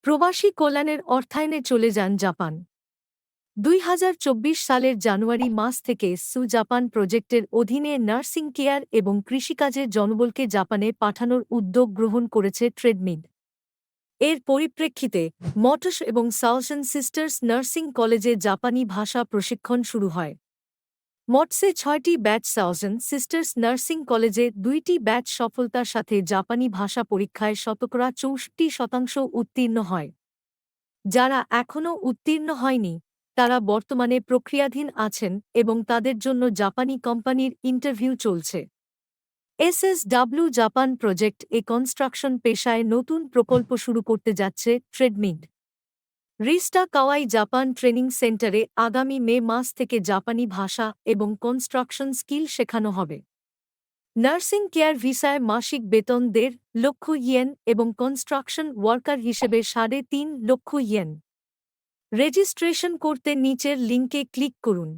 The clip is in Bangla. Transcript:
প্রবাসী কল্যাণের অর্থায়নে চলে যান জাপান। ২০২৪ সালের জানুয়ারি মাস থেকে জাপান প্রজেক্টের অধীনে নার্সিং কেয়ার এবং কৃষিকাজের জনবলকে জাপানে পাঠানোর উদ্যোগ গ্রহণ করেছে ট্রেডমিড। এর পরিপ্রেক্ষিতে মটস এবং সাউসন সিস্টার্স নার্সিং কলেজে জাপানি ভাষা প্রশিক্ষণ শুরু হয়। মটসে ৬টি ব্যাচ, সাউসন সিস্টার্স নার্সিং কলেজে ২টি ব্যাচ সফলতার সাথে জাপানি ভাষা পরীক্ষায় ৬৪% উত্তীর্ণ হয়। যারা এখনও উত্তীর্ণ হয়নি তারা বর্তমানে প্রক্রিয়াধীন আছেন এবং তাদের জন্য জাপানি কোম্পানির ইন্টারভিউ চলছে। এসএসডব্লিউ জাপান প্রজেক্ট কনস্ট্রাকশন পেশায় নতুন প্রকল্প শুরু করতে যাচ্ছে ট্রেডমিড। রিস্টা কাওয়াই জাপান ট্রেনিং সেন্টারে আগামী মে মাস থেকে জাপানি ভাষা এবং কনস্ট্রাকশন স্কিল শেখানো হবে। নার্সিং কেয়ার ভিসায় মাসিক বেতন ১.৫ লক্ষ ইয়েন এবং কনস্ট্রাকশন ওয়ার্কার হিসেবে ৩.৫ লক্ষ ইয়েন। রেজিস্ট্রেশন করতে নিচের লিঙ্কে ক্লিক করুন।